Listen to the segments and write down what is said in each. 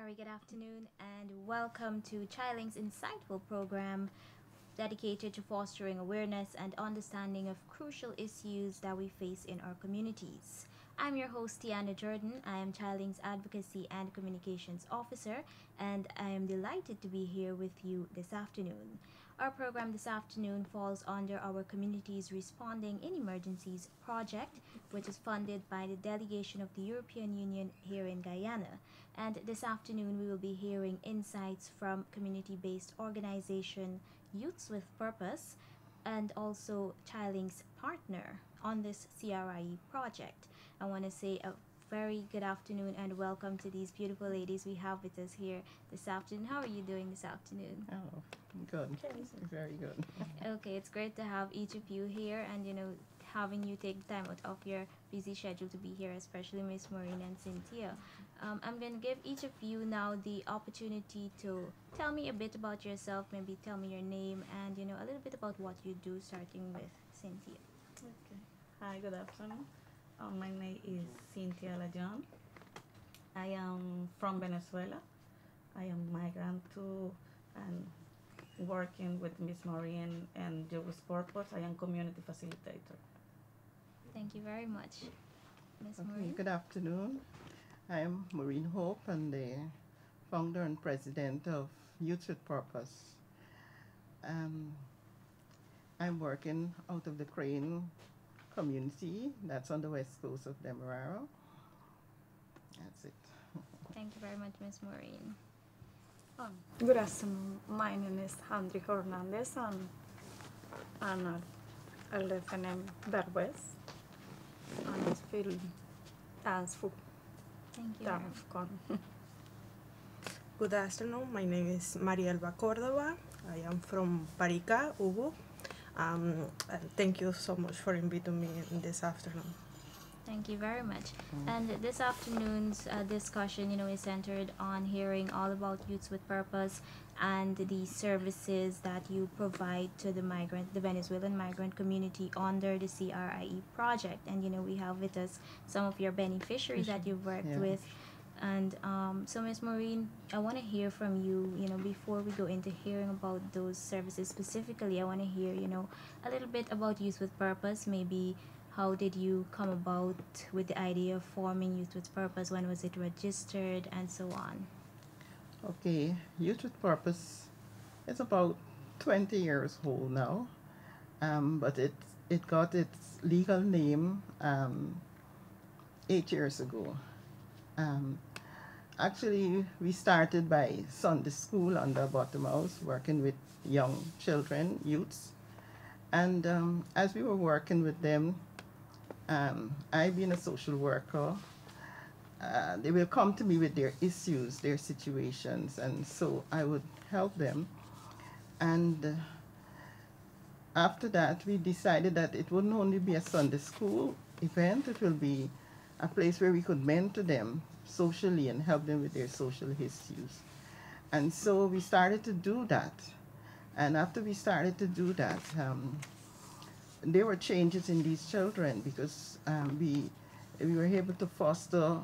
very good afternoon and welcome to ChildLink's insightful program dedicated to fostering awareness and understanding of crucial issues that we face in our communities. I'm your host, Tiana Jordan. I am ChildLink's Advocacy and Communications Officer, and I am delighted to be here with you this afternoon. Our program this afternoon falls under our Communities Responding in Emergencies project, which is funded by the Delegation of the European Union here in Guyana. And this afternoon, we will be hearing insights from community based organization Youths with Purpose and also ChildLink's partner on this CRIE project. I want to say a very good afternoon and welcome to these beautiful ladies we have with us here this afternoon. How are you doing this afternoon? Oh, good. Okay. Very good. Okay, it's great to have each of you here and having you take time out of your busy schedule to be here, especially Miss Maureen and Cynthia. I'm going to give each of you now the opportunity to tell me a bit about yourself, maybe tell me your name and a little bit about what you do, starting with Cynthia. Okay. Hi, good afternoon. My name is Cynthia Lajon. I am from Venezuela. I am migrant too and working with Miss Maureen and Youth with Purpose. I am community facilitator. Thank you very much. Miss Okay, Maureen? good afternoon. I am Maureen Hope and the founder and president of Youth with Purpose. I'm working out of the CRIE community that's on the west coast of Demerara. That's it. Thank you very much, Miss Maureen. Good afternoon. My name is Andri Hernandez and I live in Berwes and I feel dance for Thank you. very much. Con. Good afternoon. My name is Marielba Cordova. I am from Parica, Ubu. And thank you so much for inviting me in this afternoon. Thank you very much. And this afternoon's discussion, is centered on hearing all about Youths with Purpose and the services that you provide to the Venezuelan migrant community under the CRIE project. And we have with us some of your beneficiaries that you've worked with. And so, Ms. Maureen, I want to hear from you, before we go into hearing about those services specifically, I want to hear, a little bit about Youth with Purpose. Maybe how did you come about with the idea of forming Youth with Purpose? When was it registered and so on? Okay, Youth with Purpose is about 20 years old now, but it got its legal name 8 years ago. Actually, we started by Sunday school under Bottom House, working with young children, youths. And as we were working with them, I being a social worker, they will come to me with their issues, their situations, and so I would help them. And after that, we decided that it wouldn't only be a Sunday school event, it will be a place where we could mentor them socially and help them with their social issues. And so we started to do that. And after we started to do that, there were changes in these children because we were able to foster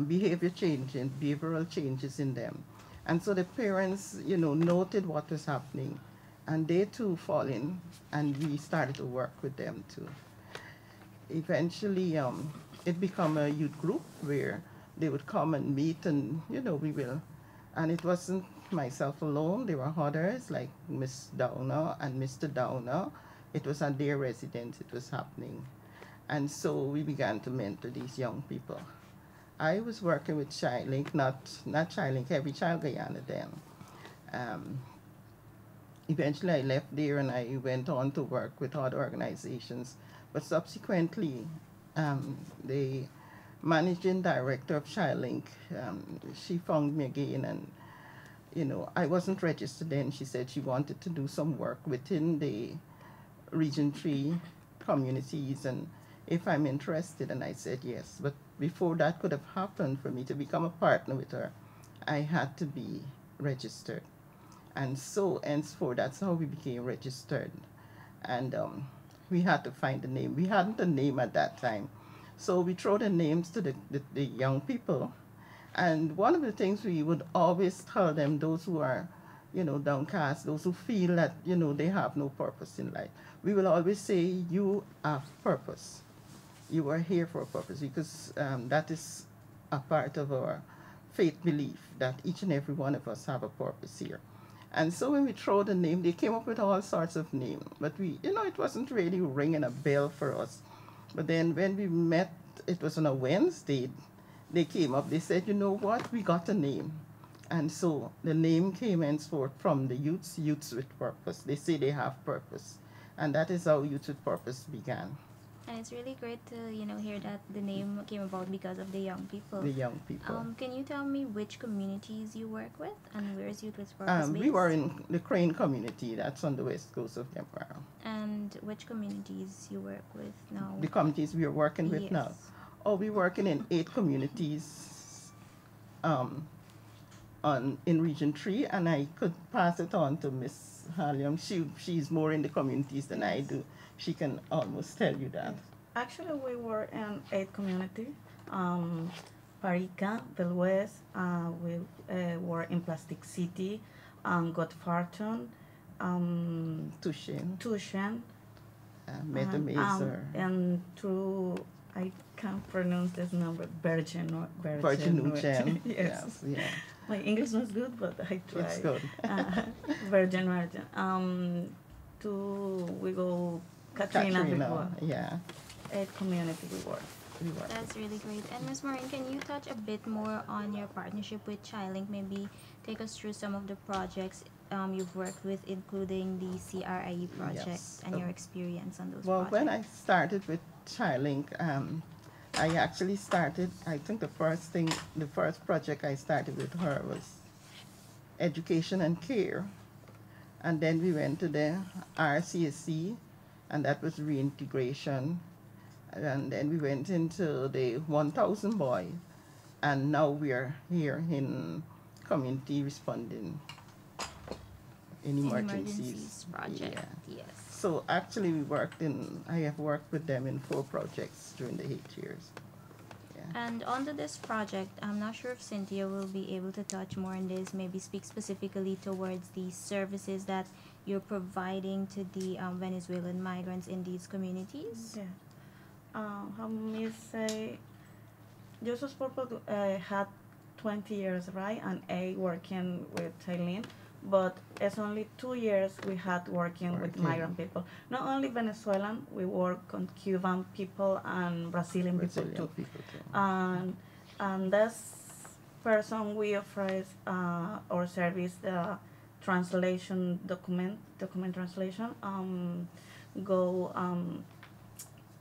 behavior change and behavioral changes in them. And so the parents, noted what was happening, and they too fall in, and we started to work with them too. Eventually, it became a youth group where they would come and meet, and we will. And it wasn't myself alone. There were others like Miss Downer and Mr. Downer. It was at their residence. It was happening, and so we began to mentor these young people. I was working with ChildLinK, not ChildLinK, Every Child Guyana then. Eventually, I left there and I went on to work with other organizations. But subsequently, the managing director of ChildLinK, she found me again, and I wasn't registered then. She said she wanted to do some work within the Region 3 communities, and if I'm interested, and I said yes. But before that could have happened for me to become a partner with her, I had to be registered. And so henceforth, that's how we became registered. And we had to find a name. We hadn't a name at that time. So we throw the names to the young people, And one of the things we would always tell them, those who are, downcast, those who feel that, they have no purpose in life, we will always say, you have purpose. You are here for a purpose, because that is a part of our faith belief, that each and every one of us have a purpose here. And so when we throw the name, they came up with all sorts of names, but it wasn't really ringing a bell for us. But then when we met, it was on a Wednesday, they came up, they said, you know what, we got a name. And so the name came henceforth from the youths with purpose. They say they have purpose. And that is how Youth with Purpose began. And it's really great to hear that the name came about because of the young people. The young people. Can you tell me which communities you work with and where is Youth with Purpose based? We were in the CRIE community, that's on the west coast of Demerara. And which communities you work with now? The communities we are working with now. Oh, we're working in 8 communities in Region 3, and I could pass it on to Miss Halium. She's more in the communities than I do. She can almost tell you that. Actually, we were in 8 communities. Parica, Del West, we were in Plastic City, Godfarton, Tushen, Metamazer, and through, I can't pronounce this number, Virgin. Yes, yeah. My English was good, but I tried. It's good. Virgin. We go Katrina. Yeah. 8 community we work. That's really great. And Ms. Maureen, can you touch a bit more on your partnership with ChildLinK? Maybe take us through some of the projects you've worked with, including the CRIE project, and your experience on those projects. Well, when I started with ChildLinK, I actually started, I think the first project I started with her was education and care. And then we went to the RCSC, and that was reintegration. And then we went into the 1,000 boys, and now we are here in Community Responding in Emergencies project. Yeah. Yes. So actually I have worked with them in 4 projects during the 8 years. Yeah. And onto this project, I'm not sure if Cynthia will be able to touch more on this, maybe speak specifically towards the services that you're providing to the Venezuelan migrants in these communities. Yeah. How may say, Joseph's Purpose had 20 years, right? And 8 working with ChildLinK. But it's only 2 years we had working with migrant people. Not only Venezuelan, we work on Cuban people and Brazilian people too. And this person we offer our service, the translation document translation,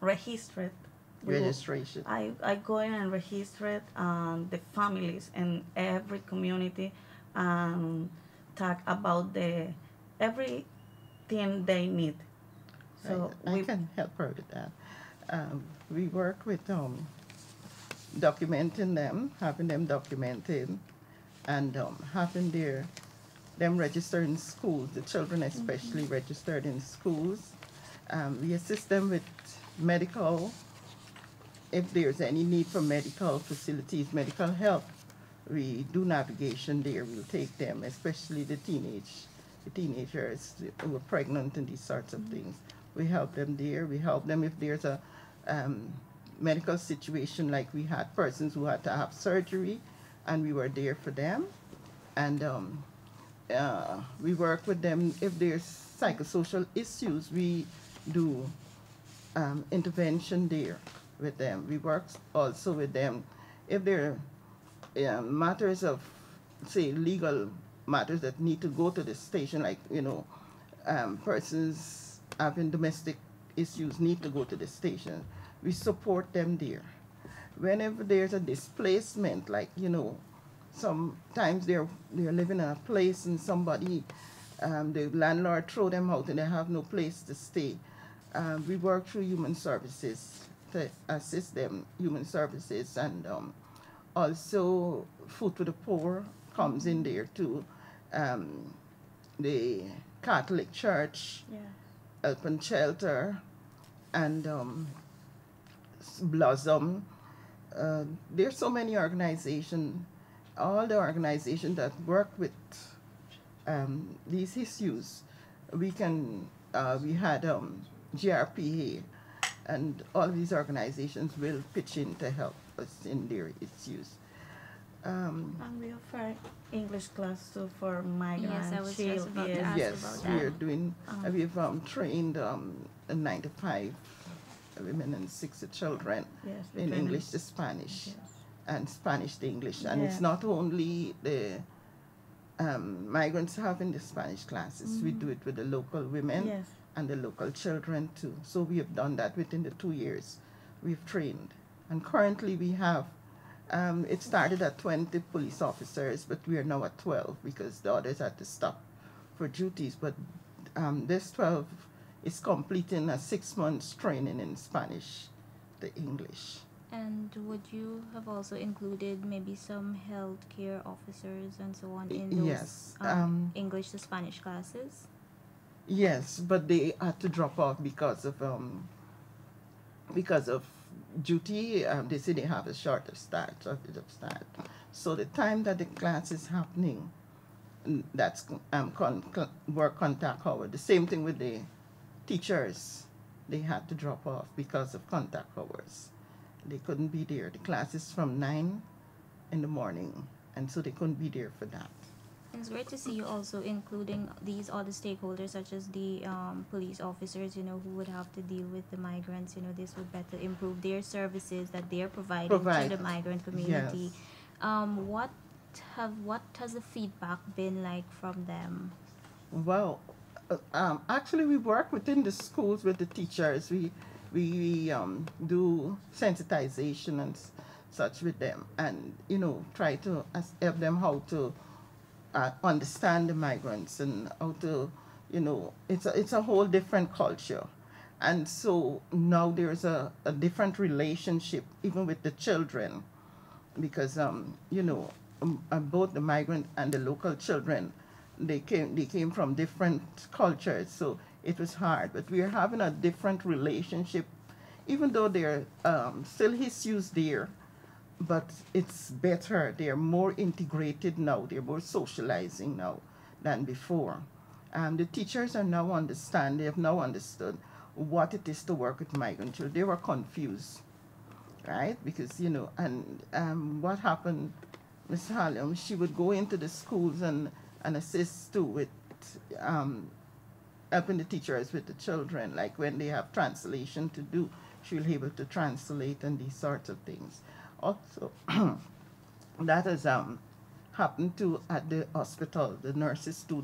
registered. Registration. I go in and register the families in every community and talk about everything they need. So I can help her with that. We work with documenting them, having them documented, and having them registered in schools, the children especially registered in schools. We assist them with medical, if there's any need for medical facilities, medical help. We do navigation there. We'll take them, especially the teenagers who are pregnant and these sorts of things. We help them there. We help them if there's a medical situation, like we had persons who had to have surgery, and we were there for them. And we work with them if there's psychosocial issues. We do intervention there with them. We work also with them if there are matters of, say, legal matters that need to go to the station, like, persons having domestic issues need to go to the station. We support them there. Whenever there's a displacement, like, sometimes they're living in a place and somebody, the landlord throw them out and they have no place to stay. We work through human services to assist them, human services, and also Food for the Poor comes in there too. The Catholic Church, Help and Shelter, and Blossom. There's so many organizations all the organizations that work with these issues, we had GRPA, and all of these organizations will pitch in to help us in their issues. And we offer English class too for migrant Yes, I was just children. about to ask Yes, about we that. are doing. We've trained 95 women and 60 children Yes, in between- English to Spanish, Yes. and Spanish to English. And it's Yes. not only the migrants having the Spanish classes. We do it with the local women Yes. and the local children too. So we have done that within the 2 years we've trained. And currently we have, it started at 20 police officers, but we are now at 12 because the others had to stop for duties. But this 12 is completing a 6 months training in Spanish to English. And would you have also included maybe some healthcare officers and so on in those Yes, English to Spanish classes? Yes, but they had to drop off because of duty. They say they have a shorter start, shortage of start. So the time that the class is happening, that's work contact hour. The same thing with the teachers. They had to drop off because of contact hours. They couldn't be there. The class is from 9 in the morning, and so they couldn't be there for that. It's great to see you also including these other stakeholders such as the police officers, you know, who would have to deal with the migrants. You know, this would better improve their services that they're providing to the migrant community. Yes. What has the feedback been like from them? Well, actually, we work within the schools with the teachers. We do sensitization and such with them, and try to help them how to understand the migrants and how to, it's a whole different culture, and so now there's a different relationship even with the children, because both the migrant and the local children, they came from different cultures, so it was hard. But we are having a different relationship, even though there are still issues there, but it's better. They are more integrated now. They're more socializing now than before. The teachers are now they have now understood what it is to work with migrant children. They were confused, right? Because, and what happened, Ms. Hallam, she would go into the schools and assist too with helping the teachers with the children, like when they have translation to do, she'll be able to translate and these sorts of things. Also, that has happened too at the hospital. The nurses too,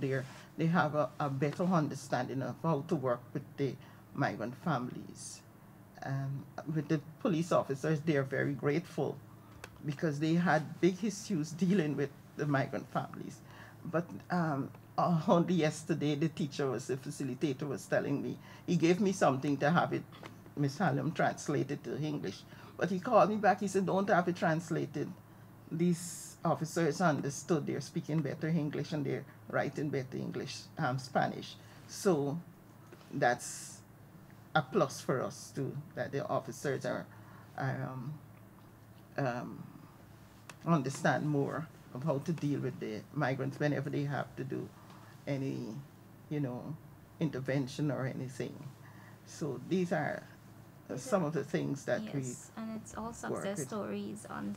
they have a better understanding of how to work with the migrant families. With the police officers, they are very grateful because they had big issues dealing with the migrant families. But only yesterday, the facilitator was telling me, he gave me something to have it, Miss Hallam, translated to English. But he called me back, he said, don't have it translated. These officers understood, they're speaking better English and they're writing better English, Spanish. So that's a plus for us too, that the officers are understand more of how to deal with the migrants whenever they have to do any, intervention or anything. So these are some of the things that we and it's all work success with. stories on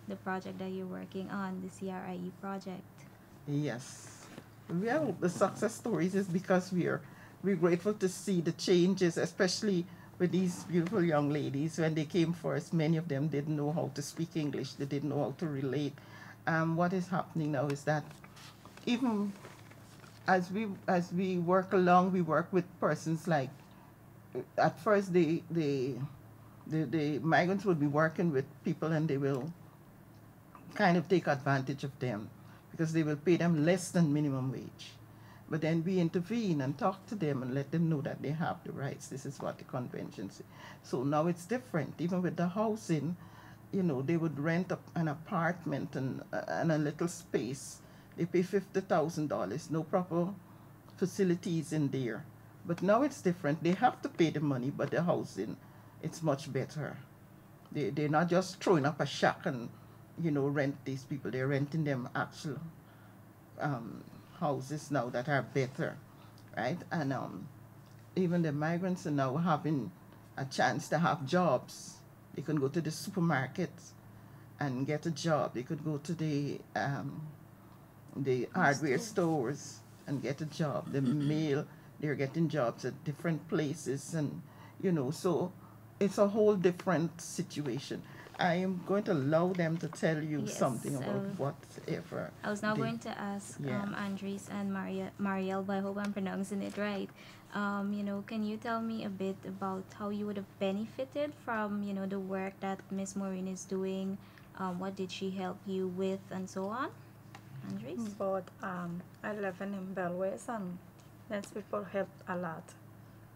the project that you're working on, the CRIE project. Yes. Well, the success stories is because we're grateful to see the changes, especially with these beautiful young ladies. When they came first, many of them didn't know how to speak English. They didn't know how to relate. What is happening now is that even as we work along, we work with persons like, at first the migrants would be working with people and they will kind of take advantage of them because they will pay them less than minimum wage. But then we intervene and talk to them and let them know that they have the rights. This is what the convention says. So now it's different. Even with the housing, they would rent an apartment and a little space. They pay $50,000, no proper facilities in there. But now it's different. They have to pay the money, but the housing, it's much better. They're not just throwing up a shack and, rent these people. They're renting them actual houses now that are better, right? And even the migrants are now having a chance to have jobs. They can go to the supermarket and get a job. They could go to the hardware stores and get a job. The mail, they're getting jobs at different places, and so it's a whole different situation. I am going to allow them to tell you something about whatever. I was now going to ask Andres and Mariel, but I hope I'm pronouncing it right. Can you tell me a bit about how you would have benefited from, the work that Miss Maureen is doing? What did she help you with, and so on? Andres? But I live in Belways, and these people helped a lot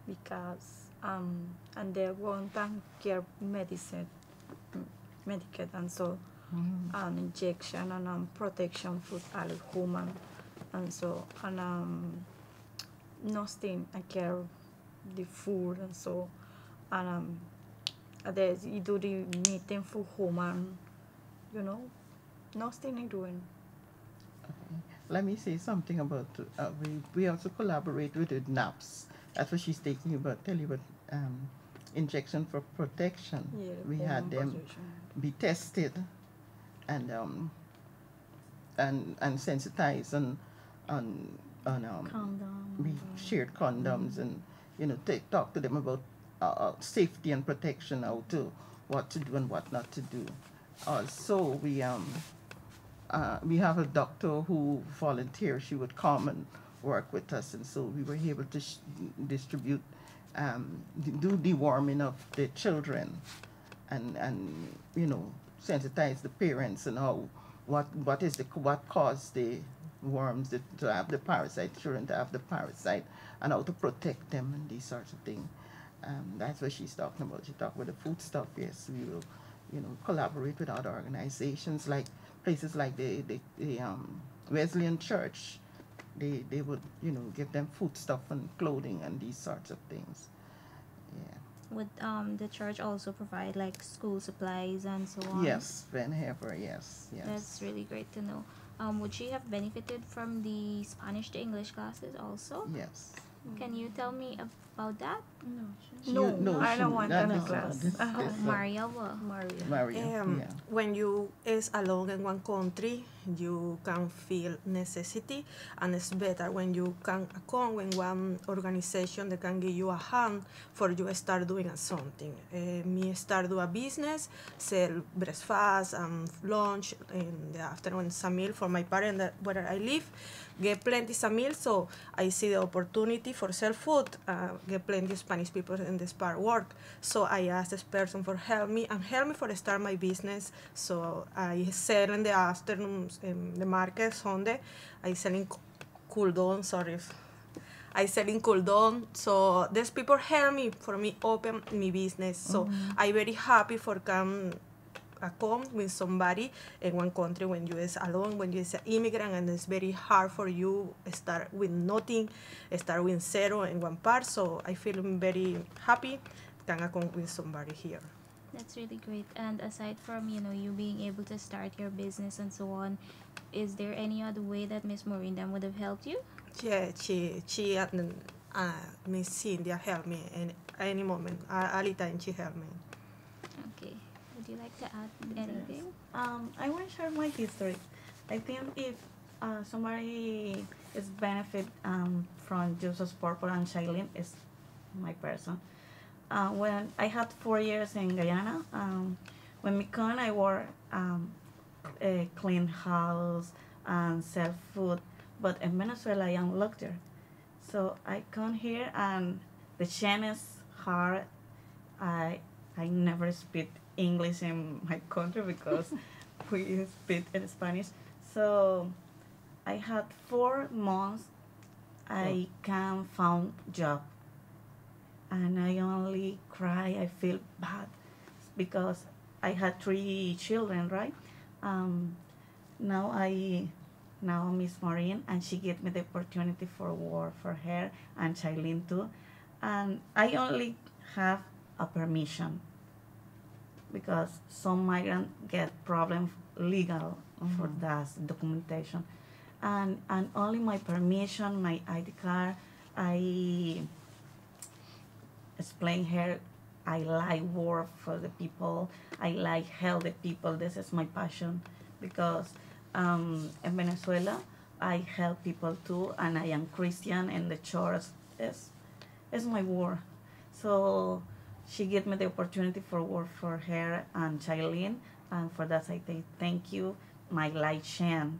because and they want and care medicine, Medicaid, and so injection and protection for all human, and so and nothing I care the food, and so and there's you do the meeting for human, nothing I doing. Let me say something about we also collaborate with the NAPS. That's what she's taking about. Tell you about injection for protection. Yeah, we had them be tested and sensitized on we shared condoms and talk to them about safety and protection, what to do and what not to do. Also, we have a doctor who volunteered. She would come and work with us, and so we were able to distribute, do deworming of the children, and sensitize the parents and what caused the worms to have the parasite, children to have the parasite, and how to protect them and these sorts of things. That's what she's talking about. She talked about the food stuff. Yes, we will, collaborate with other organizations like places like the Wesleyan Church. They would give them food stuff and clothing and these sorts of things. Yeah. Would the church also provide like school supplies and so on? Yes, whenever. Yes. That's really great to know. Would she have benefited from the Spanish to English classes also? Yes. Can you tell me about that? No, I don't want any class. Maria. When you is alone in one country, you can feel necessity, and it's better when you can come with one organization that can give you a hand for you start doing something. Me start do a business, sell breakfast and lunch in the afternoon, some meal for my parents where I live. Get plenty of meals, so I see the opportunity for sell food. Get plenty of Spanish people in this part work, so I asked this person for help me for start my business. So I sell in the afternoons in the market Sunday. I selling cool down. I selling cool down. So these people help me for me open my business. So I very happy for come with somebody in one country when you is alone, when you is an immigrant, and it's very hard for you start with nothing, start with zero in one part. So I feel very happy can come with somebody here. That's really great. And aside from you being able to start your business and so on, is there any other way that Miss Maureen then would have helped you? Yeah, she and Miss Cynthia helped me in any moment. All time she helped me. Okay. Would you like to add anything? I want to share my history. I think if somebody is benefit from Jesus Purple and ChildLinK is my person. When I had 4 years in Guyana, when me come, I work clean house and sell food. But in Venezuela, I am doctor. So I come here and the chain is hard. I never speak English in my country because we speak in Spanish. So I had 4 months I can't find job, and I only cry. I feel bad because I had 3 children, right? Now Miss Maureen, and she gave me the opportunity for work for her and ChildLinK too, and I only have a permission because some migrants get problem legal for that documentation. And only my permission, my ID card, I explain her I like work for the people, I like help the people. This is my passion because in Venezuela I help people too, and I am Christian, and the church is my work. So she gave me the opportunity for work for her and ChildLinK, and for that I say thank you, my light Shan.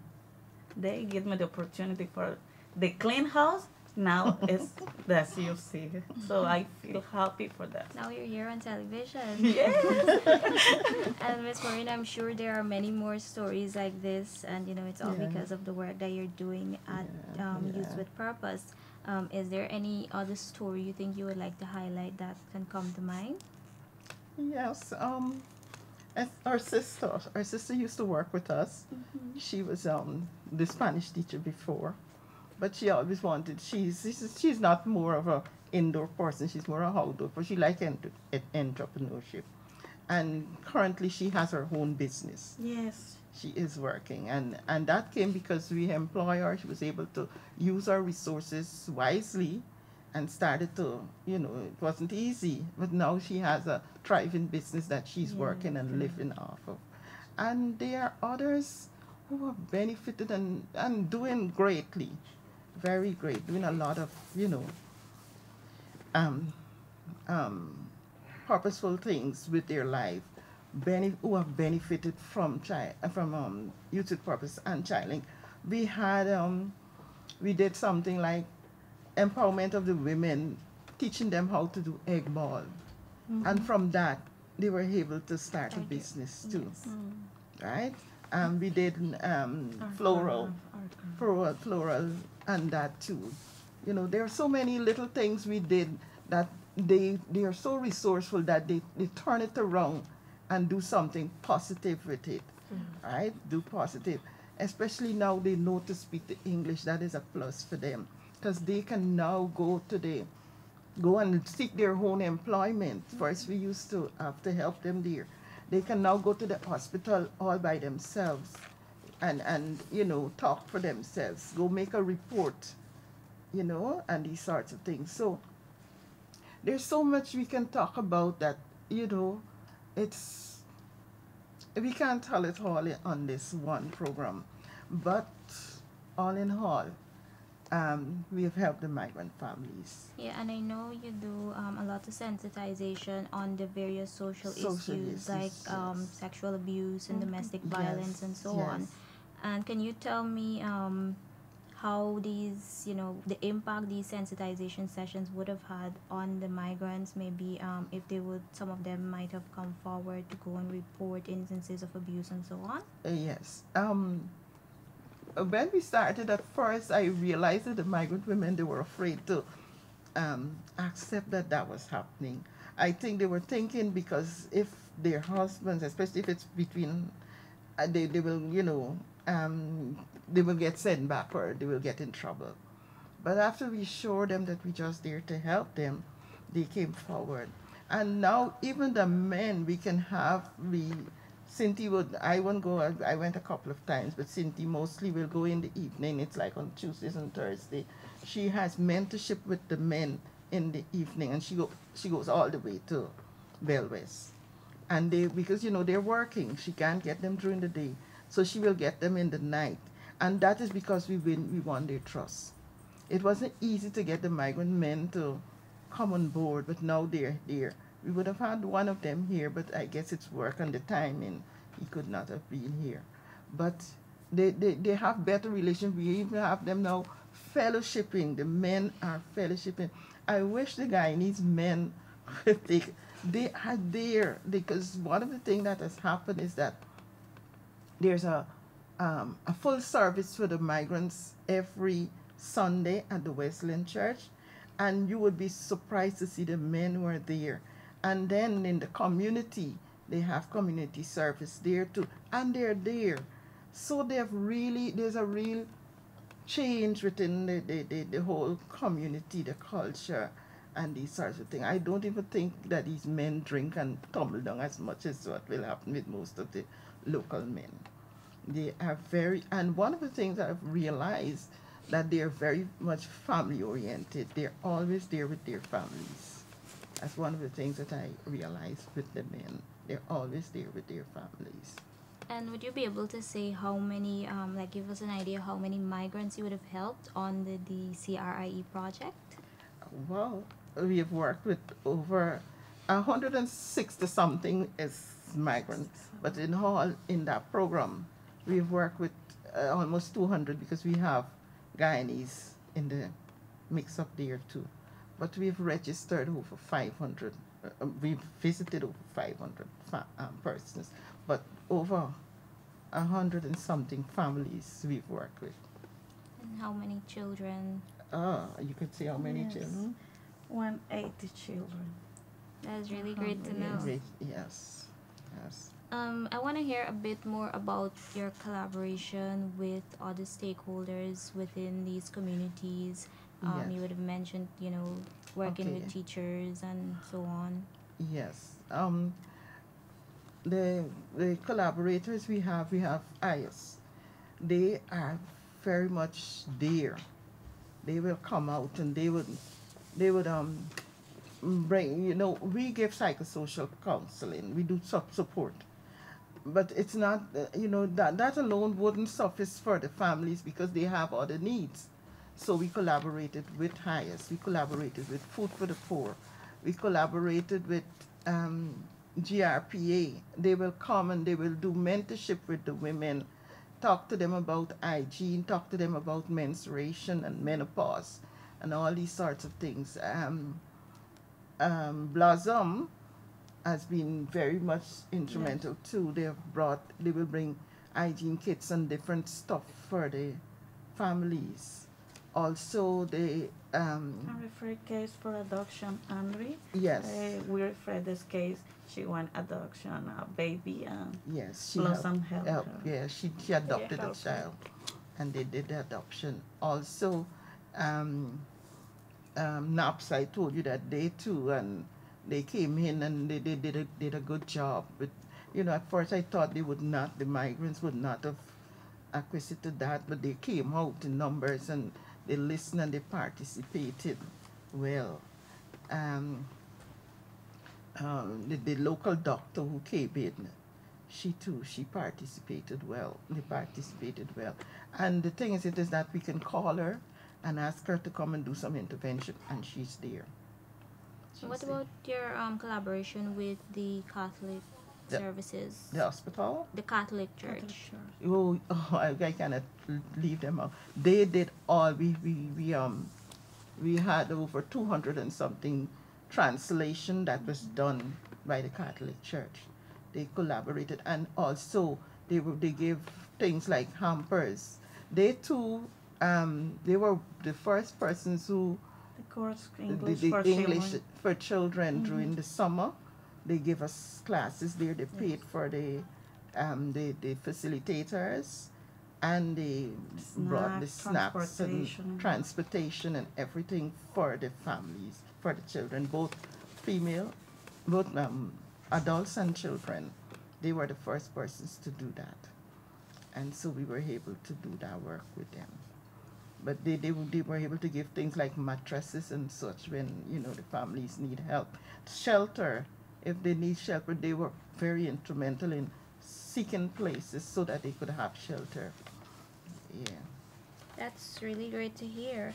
They give me the opportunity for the clean house. Now it's that's you see. So I feel happy for that. Now you're here on television. Yes. And Miss Maureen, I'm sure there are many more stories like this, and it's all Yeah. because of the work that you're doing at Youth with Purpose. Is there any other story you think you would like to highlight that can come to mind? Yes. As our sister used to work with us. She was the Spanish teacher before, but she always wanted. She's not more of a indoor person. She's more a outdoor person. She likes entrepreneurship, and currently she has her own business. Yes. She is working, and that came because we employ her. She was able to use our resources wisely and started to, it wasn't easy, but now she has a thriving business that she's working and living off of. And there are others who have benefited and doing greatly, very great, doing a lot of, purposeful things with their life, who have benefited from Youth with Purpose and ChildLinK. We had we did something like empowerment of the women, teaching them how to do egg ball, and from that they were able to start a business too, right? We did floral, and that too. There are so many little things we did that they are so resourceful that they turn it around and do something positive with it, right? Do positive. Especially now they know to speak the English. That is a plus for them because they can now go and seek their own employment. First, we used to have to help them there. They can now go to the hospital all by themselves and talk for themselves, go make a report, and these sorts of things. So there's so much we can talk about that, we can't tell it all on this one program, but all in all, we have helped the migrant families. Yeah, and I know you do a lot of sensitization on the various social issues like sexual abuse and domestic violence and so on. And can you tell me how these, the impact these sensitization sessions would have had on the migrants? Maybe if some of them might have come forward to go and report instances of abuse and so on? Yes. When we started at first, I realized that the migrant women, they were afraid to accept that was happening. I think they were thinking because if their husbands, especially if it's between, they will, they will get sent back or they will get in trouble. But after we showed them that we're just there to help them, they came forward. And now even the men we can have, Cynthia I won't go, I went a couple of times, but Cynthia mostly will go in the evening. It's like on Tuesdays and Thursday. She has mentorship with the men in the evening, and she goes all the way to Bell West. And because they're working, she can't get them during the day. So she will get them in the night. And that is because we won their trust. It wasn't easy to get the migrant men to come on board, but now they're here. We would have had one of them here, but I guess it's work and the timing. He could not have been here. But they have better relations. We even have them now fellowshipping. The men are fellowshipping. I wish the Guyanese men, they are there, because one of the things that has happened is that there's a full service for the migrants every Sunday at the Wesleyan Church, and you would be surprised to see the men who are there. And then in the community, they have community service there too, and they're there. So there's a real change within the whole community, the culture, and these sorts of things. I don't even think that these men drink and tumble down as much as what will happen with most of the local men. They are very, and one of the things I've realized that they're very much family oriented. They're always there with their families. That's one of the things that I realized with the men. They're always there with their families. And would you be able to say how many, like give us an idea how many migrants you would have helped on the CRIE project? Well, we have worked with over 160 something as migrants, but in all in that program, we've worked with almost 200 because we have Guyanese in the mix up there too. But we've registered over 500. We've visited over 500 persons, but over 100 and something families we've worked with. And how many children? You could see how many Yes. children? 180 children. That is really great to know. Yes, yes. I want to hear a bit more about your collaboration with other stakeholders within these communities. Yes. You would have mentioned, working with Okay. teachers and so on. Yes. The collaborators we have IS. They are very much there. They will come out and they would bring, we give psychosocial counseling. We do support. But it's not, that alone wouldn't suffice for the families because they have other needs. So we collaborated with HIAS, we collaborated with Food for the Poor, we collaborated with GRPA. They will come and they will do mentorship with the women, talk to them about hygiene, talk to them about menstruation and menopause and all these sorts of things. Blossom has been very much instrumental too. They will bring hygiene kits and different stuff for the families. Also, they I refer case for adoption, Henry. yes, We refer this case. She want adoption, a baby, and yes, she Blossom helped her. yeah, she adopted a helped her. child, and they did the adoption. Also, NAPS, I told you that they too, and they came in and they did a good job. But at first I thought the migrants would not have acquisited that, but they came out in numbers and they listened and they participated well. The local doctor who came in, she participated well. They participated well. And the thing is, it is that we can call her and ask her to come and do some intervention, and she's there. What about your collaboration with the Catholic The- services? The hospital? The Catholic Church. Oh, I cannot leave them out. They did all. We had over 200 and something translation that was done by the Catholic Church. They collaborated, and also they gave things like hampers. They too, they were the first persons who The course the English the for English children. for children during the summer. They give us classes there. They paid for the facilitators, and they brought the snacks and transportation and everything for the families, for the children, both adults and children. They were the first persons to do that, and so we were able to do that work with them. But they were able to give things like mattresses and such when the families need help. Shelter, if they need shelter, they were very instrumental in seeking places so that they could have shelter. Yeah. That's really great to hear.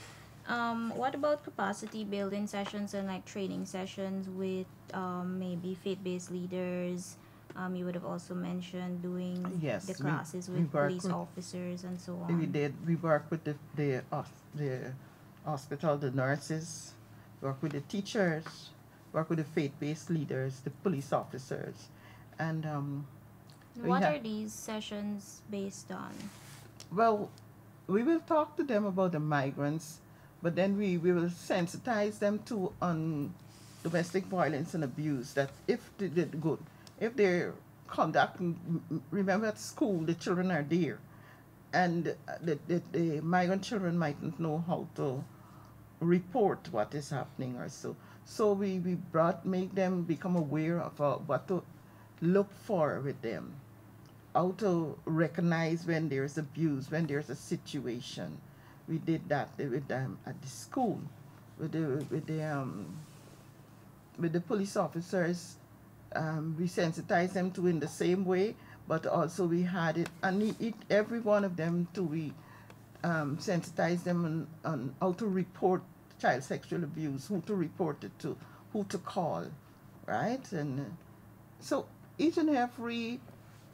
What about capacity building sessions and like training sessions with maybe faith-based leaders? You would have also mentioned doing Yes, the we classes with work police with- officers and so on. We did. We worked with the hospital, the nurses, work with the teachers, work with the faith-based leaders, the police officers, and What have- are these sessions based on? well, we will talk to them about the migrants, but then we will sensitize them to on domestic violence and abuse. That if they did good, if they're conducting, remember at school the children are there, and the migrant children mightn't know how to report what is happening or so. So we make them become aware of what to look for with them. how to recognize when there's abuse, when there's a situation. We did that with them at the school, with the police officers. We sensitized them to in the same way, but also we had it, and every one of them too. We sensitize them on how to report child sexual abuse, who to report it to, who to call, right? And so each and every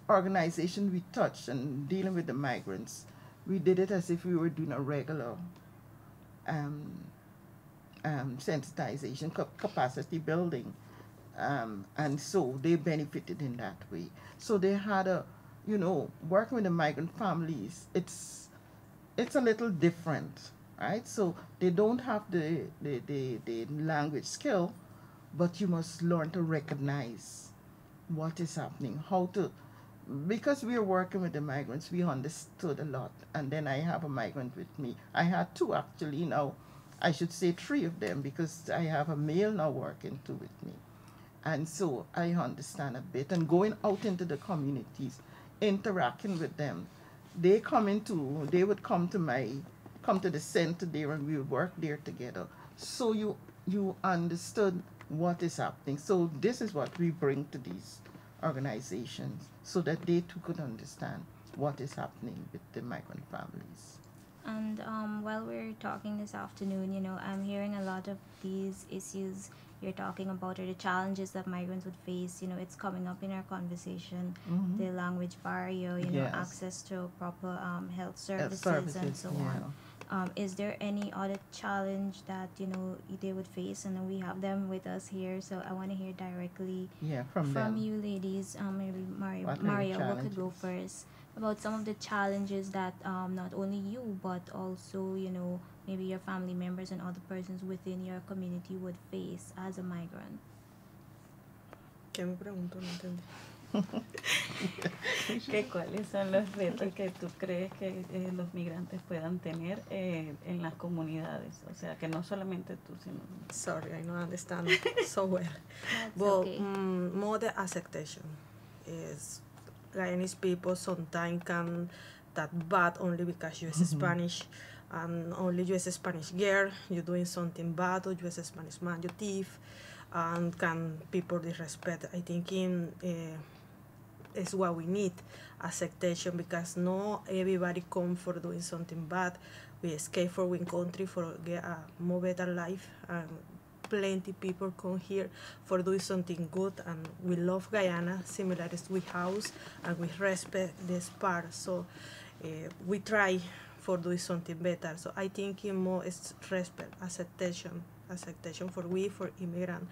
organization we touched and dealing with the migrants, we did it as if we were doing a regular um, sensitization, capacity building. And so they benefited in that way. So they had working with the migrant families, it's a little different, right? So they don't have the language skill, but you must learn to recognize what is happening, how to, because we are working with the migrants, we understood a lot. And then I have a migrant with me. I had two actually now. I should say three of them because I have a male now working too with me. And so I understand a bit. And going out into the communities, interacting with them, they would come to the center there and we would work there together. So you understood what is happening. So this is what we bring to these organizations so that they too could understand what is happening with the migrant families. And while we're talking this afternoon, I'm hearing a lot of these issues you're talking about, or the challenges that migrants would face. It's coming up in our conversation. Mm-hmm. The language barrier, Yes. access to proper health services, and so yeah. on. Is there any other challenge that they would face? And we have them with us here, so I want to hear directly from them. you ladies. Maybe What Maria, are the what could go challenges? first about some of the challenges that not only you but also maybe your family members and other persons within your community would face as a migrant. ¿Qué me pregunto? No entendí. ¿Cuáles son los retos que tú crees que los migrantes puedan tener en las comunidades? O sea, que no solamente tú, sino... Sorry, I don't understand so well. That's But okay. more the acceptation is Guyanese people sometimes can that bad only because you is Spanish, and only you is a Spanish girl, you doing something bad, or you is a Spanish man, you thief, and can people disrespect. I think is what we need, acceptation, because not everybody come for doing something bad. We escape for one country for get a more better life, and plenty people come here for doing something good, and we love Guyana, similar as we house, and we respect this part. So we try for doing something better. So I think more is respect, acceptation for immigrant.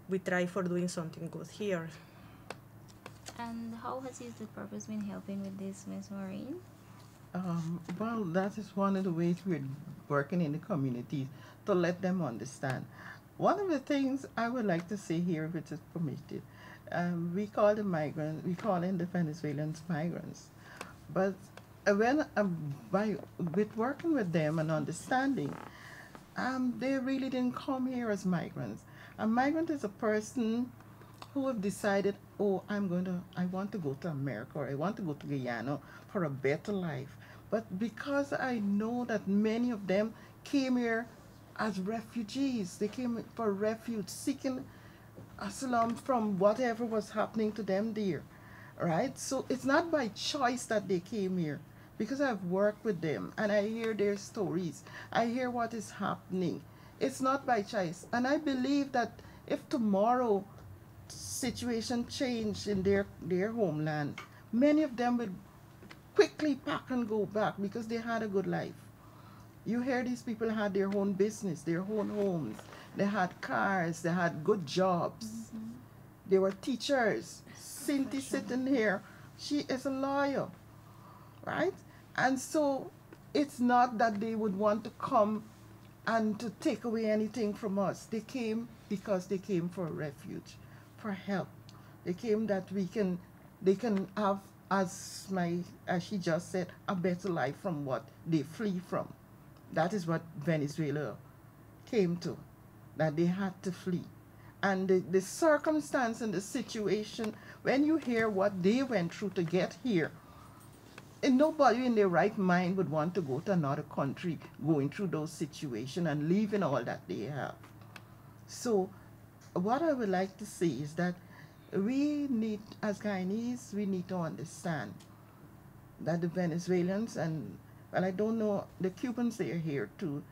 We try for doing something good here. And how has Youth with Purpose been helping with this, Miss Maureen? Well, that is one of the ways we're working in the communities to let them understand. One of the things I would like to say here, if it is permitted, we call in the Venezuelans migrants. But with working with them and understanding, they really didn't come here as migrants. A migrant is a person who have decided, oh, I want to go to America, or I want to go to Guyana for a better life. But because I know that many of them came here as refugees, they came for refuge, seeking asylum from whatever was happening to them there, right? So it's not by choice that they came here, because I've worked with them and I hear their stories. I hear what is happening. It's not by choice. And I believe that if tomorrow situation changed in their homeland, many of them will quickly pack and go back because they had a good life. You hear these people had their own business, their own homes, they had cars, they had good jobs. Mm-hmm. They were teachers. Cynthia sitting here, she is a lawyer, right? And so it's not that they would want to come and to take away anything from us. They came because they came for refuge, for help. They came that they can have, as she just said, a better life from what they flee from. That is what Venezuela came to, that they had to flee. and the circumstance and the situation, when you hear what they went through to get here, and nobody in their right mind would want to go to another country going through those situations and leaving all that they have. So what I would like to say is that we need, as Guyanese, we need to understand that the Venezuelans and, well, I don't know, the Cubans, they are here too,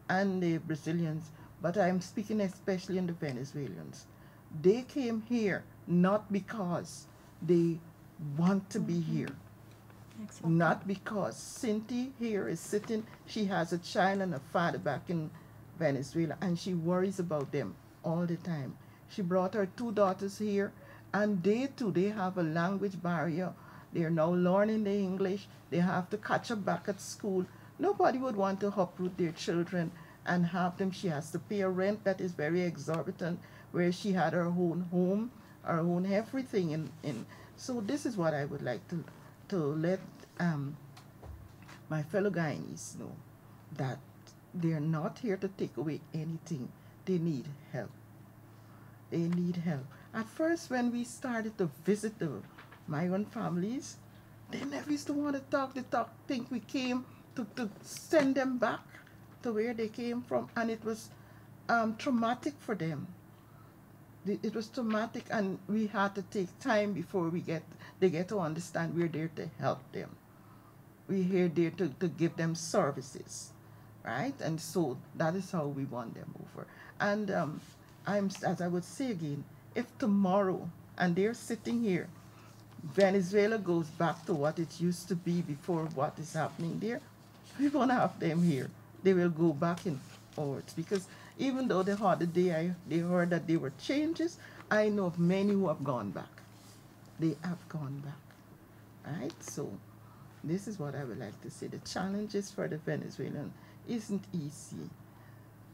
and the Brazilians, but I'm speaking especially in the Venezuelans. They came here not because they want to be here. Exactly. Not because Cynthia here is sitting, she has a child and a father back in Venezuela, and she worries about them all the time. She brought her 2 daughters here, and they too, they have a language barrier. They are now learning the English. They have to catch up back at school. Nobody would want to uproot their children and have them. She has to pay a rent that is very exorbitant, where she had her own home, her own everything in. So this is what I would like to let my fellow Guyanese know, that they're not here to take away anything. They need help. They need help. At first, when we started to visit the migrant families, they never used to want to talk. They think we came to send them back to where they came from, and it was traumatic for them. It was traumatic, and we had to take time before they get to understand we're there to help them. We're here there to give them services, right? And so that is how we want them over. And as I would say again, if tomorrow, and they're sitting here, Venezuela goes back to what it used to be before what is happening there, we won't have them here. They will go back in forwards, because even though the other day they heard that there were changes, I know of many who have gone back. They have gone back, right? So this is what I would like to say. The challenges for the Venezuelan isn't easy.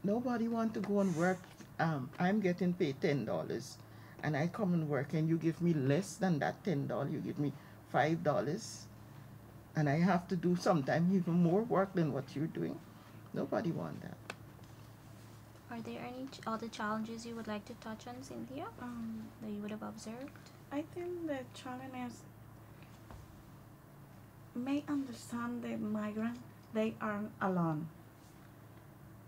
Nobody want to go and work. I'm getting paid $10, and I come and work, and you give me less than that $10. You give me $5, and I have to do sometimes even more work than what you're doing. Nobody want that. Are there any other challenges you would like to touch on, Cynthia, that you would have observed? I think the challenge is may understand the migrant, they aren't alone.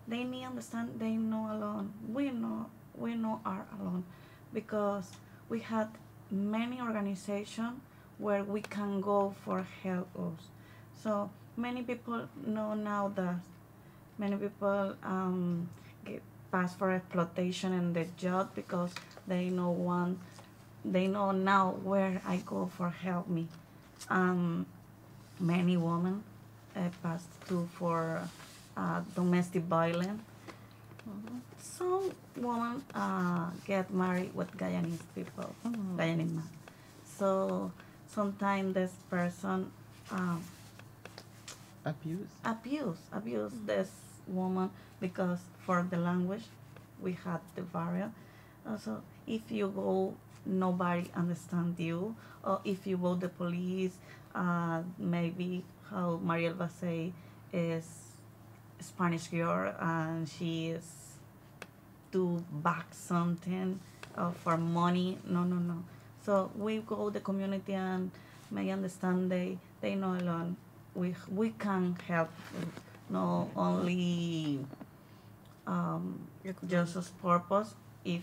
They need understand they not alone. We know are alone, because we had many organizations where we can go for help us. So many people know now that many people get passed for exploitation in the job, because they know now where I go for help me. Many women passed through for domestic violence. Some women get married with Guyanese people, Guyanese man. So sometimes this person abuse this woman, because for the language we had the barrier. Also, if you go, nobody understand you, or if you go the police, maybe how Marielva say is Spanish girl, and she is to back something for money. No. So we go the community and may understand they know alone. We can help, not only just as purpose. If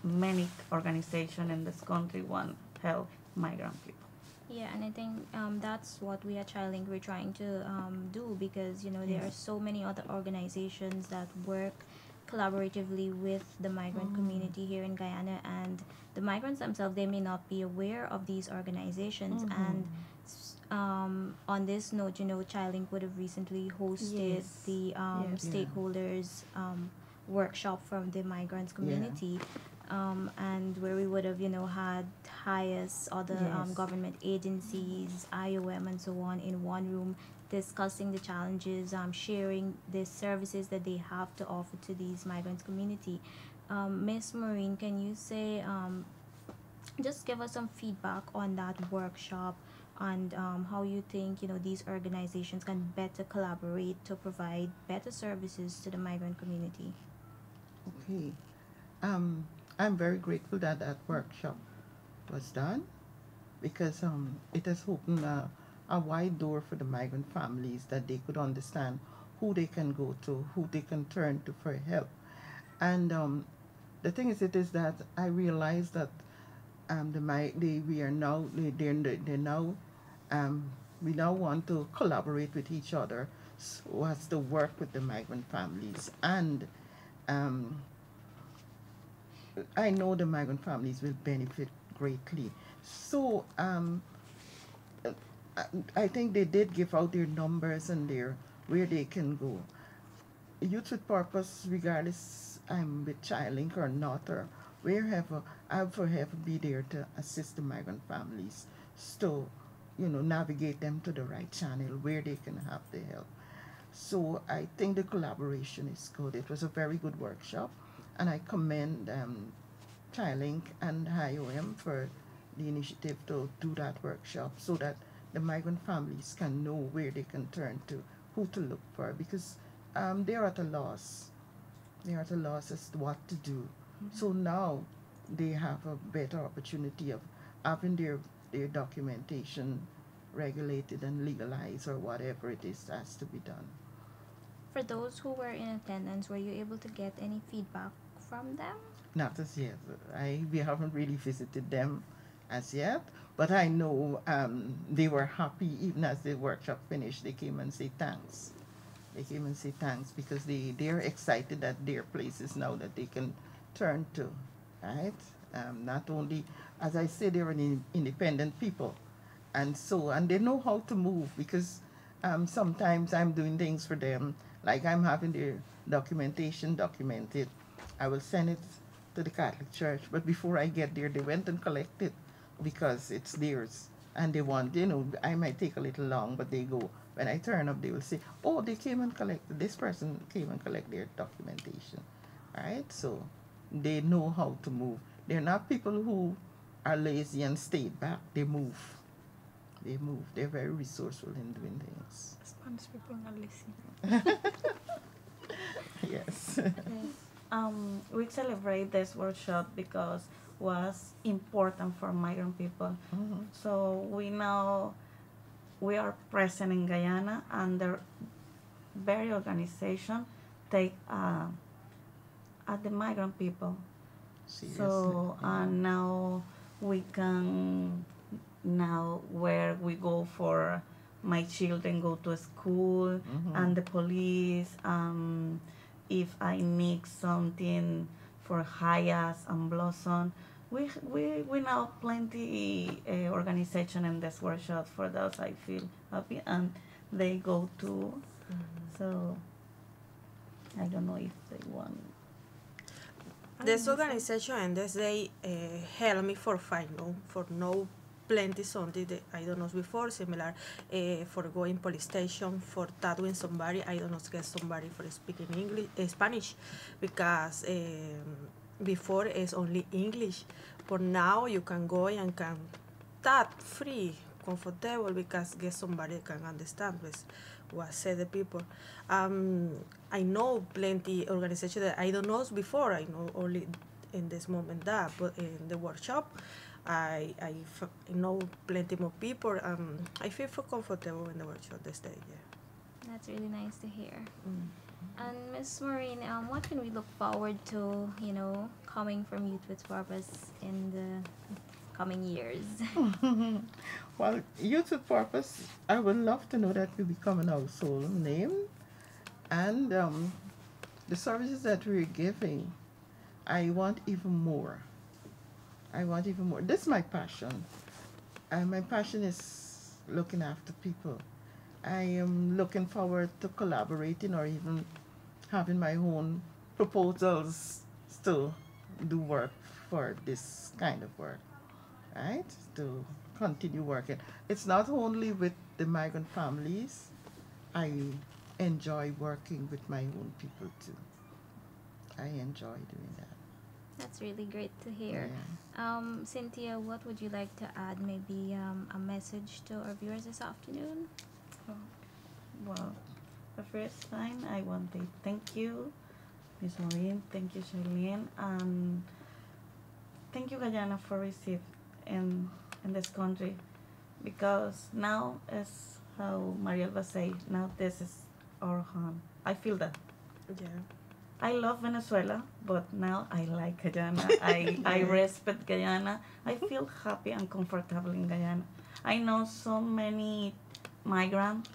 many organizations in this country want help migrant people. Yeah, and I think that's what we at ChildLinK we're trying to do, because there are so many other organizations that work collaboratively with the migrant community here in Guyana, and the migrants themselves, they may not be aware of these organizations. And on this note, ChildLinK would have recently hosted the stakeholders workshop from the migrants community. And where we would have, had highest other government agencies, IOM, and so on in one room, discussing the challenges, sharing the services that they have to offer to these migrants community. Miss Maureen, can you say, just give us some feedback on that workshop, and how you think, these organizations can better collaborate to provide better services to the migrant community? Okay. I'm very grateful that that workshop was done because it has opened a wide door for the migrant families that they could understand who they can go to, who they can turn to for help. And the thing is, it is that I realized that we are now they're now we now want to collaborate with each other so as to work with the migrant families. And um, I know the migrant families will benefit greatly. So uh, I think they did give out their numbers and their where they can go. Youth with Purpose, regardless I'm with ChildLinK or not, or wherever, I'll forever be there to assist the migrant families to, navigate them to the right channel where they can have the help. So I think the collaboration is good. It was a very good workshop, and I commend ChildLinK and IOM for the initiative to do that workshop so that the migrant families can know where they can turn to, who to look for, because they're at a loss. They're at a loss as to what to do. So now they have a better opportunity of having their documentation regulated and legalized or whatever it is that has to be done. For those who were in attendance, were you able to get any feedback from them? Not as yet. We haven't really visited them as yet, but I know they were happy even as the workshop finished. They came and say thanks. They came and say thanks because they're excited that there are places now that they can turn to, right? Not only, as I say, they're an independent people, and they know how to move because sometimes I'm doing things for them, like I'm having their documentation documented. I will send it to the Catholic Church, but before I get there, they went and collect it because it's theirs, and they want, I might take a little long, but they go. When I turn up, they will say, "Oh, they came and collected. This person came and collect their documentation," right? So they know how to move. They're not people who are lazy and stayed back. They move. They move. They're very resourceful in doing things. Spanish people are lazy. Yes. We celebrate this workshop because was important for migrant people. Mhm. So we know we are present in Guyana, and the very organization take at the migrant people. Seriously. So now we can where we go for my children go to school and the police. If I need something for Hayas and Blossom, we know plenty organization in this workshop. For those I feel happy, and they go too. So I don't know if they want. This organization and this they help me for know plenty something that I don't know before, similar for going police station, for tattooing somebody. I don't know get somebody for speaking English, Spanish, because before it's only English. But now you can go and can tattoo free, comfortable, because get somebody can understand what say the people. I know plenty organization that I don't know before. I know only in this moment that, but in the workshop, I know plenty more people. I feel comfortable in the workshop this day. Yeah. That's really nice to hear. And Ms. Maureen, what can we look forward to, coming from Youth with Purpose in the coming years? Well, Youth with Purpose, I would love to know that we become an household name, and the services that we're giving, I want even more. I want even more. This is my passion. My passion is looking after people. I am looking forward to collaborating or even having my own proposals to do work for this kind of work, right? To continue working. It's not only with the migrant families. I enjoy working with my own people too. I enjoy doing that. That's really great to hear. Yeah. Cynthia, what would you like to add? Maybe a message to our viewers this afternoon? Well, the first time I want to thank you, Ms. Maureen, thank you, Charlene, and thank you, Guyana, for receive in this country, because now, as how Mariel was saying, now this is our home. I feel that. Yeah. I love Venezuela, but now I like Guyana. I respect Guyana. I feel happy and comfortable in Guyana. I know so many migrants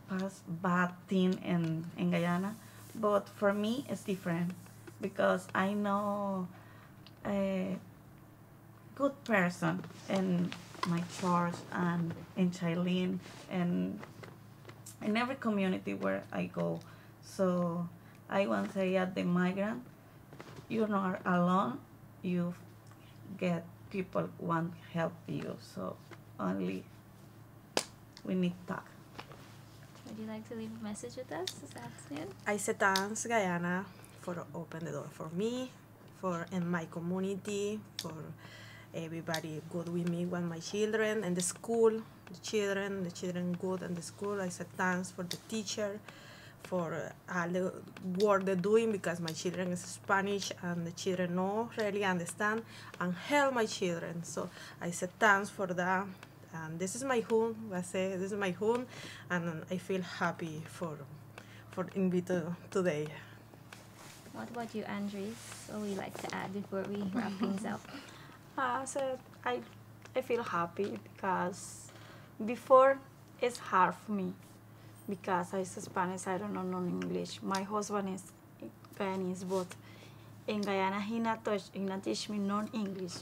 pass bad thing in Guyana, but for me it's different because I know a good person in my church and in ChildLinK and in every community where I go. So I want to say at the migrant, you're not alone. You get people want help you. So only we need talk. Would you like to leave a message with us this afternoon? I say thanks, Guyana, for open the door for me, for in my community, for everybody good with me, with my children and the school, the children good in the school. I say thanks for the teacher, for all the work they're doing, because my children is Spanish and the children no really understand and help my children. So I say thanks for that. And this is my home. I say this is my home, and I feel happy for invited today. What about you, Andres? What would you like to add before we wrap things up? So I feel happy because before it's hard for me because I speak Spanish, I don't know English. My husband is Guyanese, but in Guyana he not teach me non-English.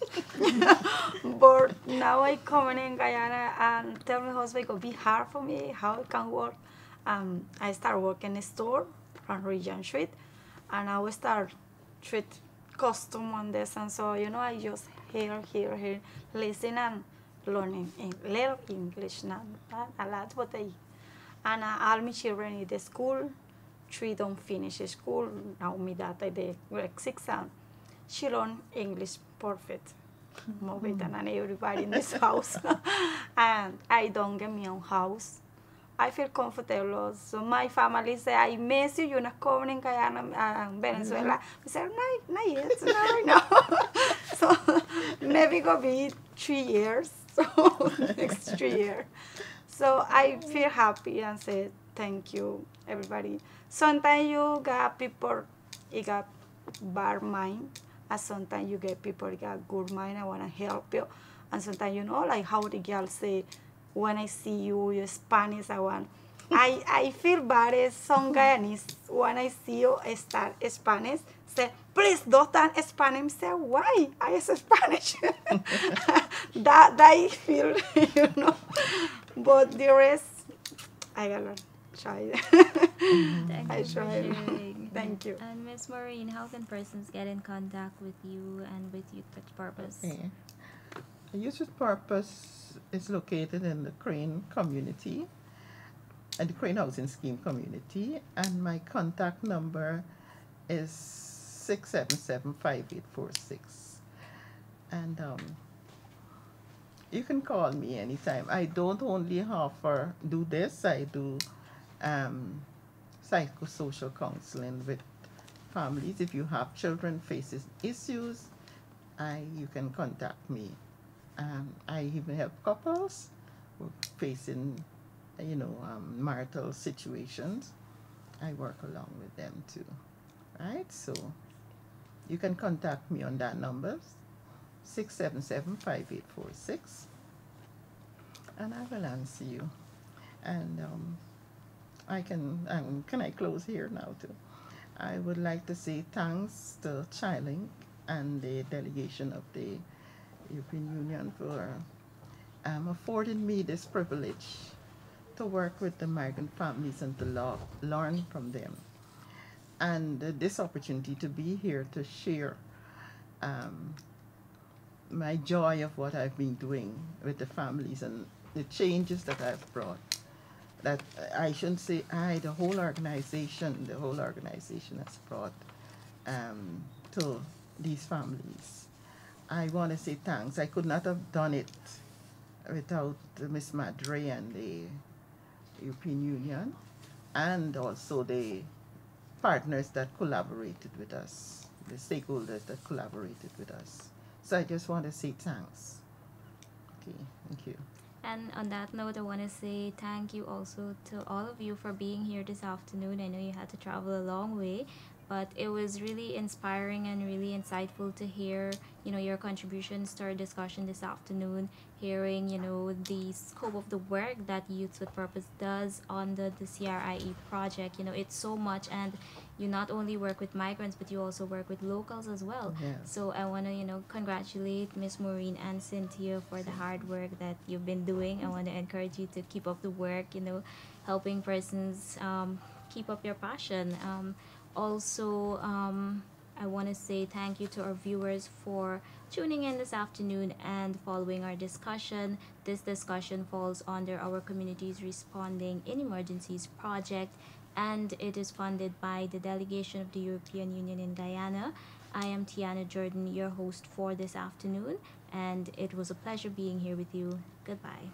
But now I come in Guyana and tell my husband it could be hard for me how it can work. I start working in a store on Regent Street, and I will start treat custom on this, and so I just hear, listen and learning little English, not a lot, but all my children in the school, 3 don't finish school. Now me that I did grade 6 and she learn English perfect, more better than everybody in this house. And I don't get my own house. I feel comfortable. So my family say, I miss you, you're not coming in Guyana and Venezuela. I say, not yet, not right now. So maybe go be 3 years, so next 3 years. So I feel happy and say, thank you, everybody. Sometimes you got people, you got bad mind, and sometimes you get people, you got good mind, I want to help you. And sometimes, like how the girl say, when I see you, you're Spanish, I feel bad as some Guyanese, when I see you start Spanish, say, please don't stand Spanish. Say, why? I is Spanish. that I feel, But the rest, I gotta try. Thank I you for try. sharing. Thank you. And Miss Maureen, how can persons get in contact with you and with Youth with Purpose? Okay. Youth with Purpose is located in the Crane community, and the Crane Housing Scheme community, and my contact number is 677-5846. And you can call me anytime. I don't only do this, I do psychosocial counseling with families. If you have children facing issues, you can contact me. I even help couples who are facing, marital situations. I work along with them too, right? So you can contact me on that number, 677-5846, and I will answer you. And can I close here now too? I would like to say thanks to ChildLinK and the delegation of the European Union for affording me this privilege to work with the migrant families and to learn from them. And this opportunity to be here to share my joy of what I've been doing with the families and the changes that I've brought. That I shouldn't say the whole organization has brought to these families. I want to say thanks. I could not have done it without Miss Madre and the European Union, and also the partners that collaborated with us, the stakeholders that collaborated with us. So I just want to say thanks. Okay, thank you. And on that note, I want to say thank you also to all of you for being here this afternoon. I know you had to travel a long way, but it was really inspiring and really insightful to hear, your contributions to our discussion this afternoon, hearing, the scope of the work that Youth with Purpose does under the CRIE project. It's so much, and you not only work with migrants, but you also work with locals as well. Yes. So I want to, congratulate Miss Maureen and Cynthia for the hard work that you've been doing. I want to encourage you to keep up the work, helping persons keep up your passion. Also, I want to say thank you to our viewers for tuning in this afternoon and following our discussion. This discussion falls under our Communities Responding in Emergencies project, and it is funded by the Delegation of the European Union in Guyana. I am Tiana Jordan, your host for this afternoon, and it was a pleasure being here with you. Goodbye.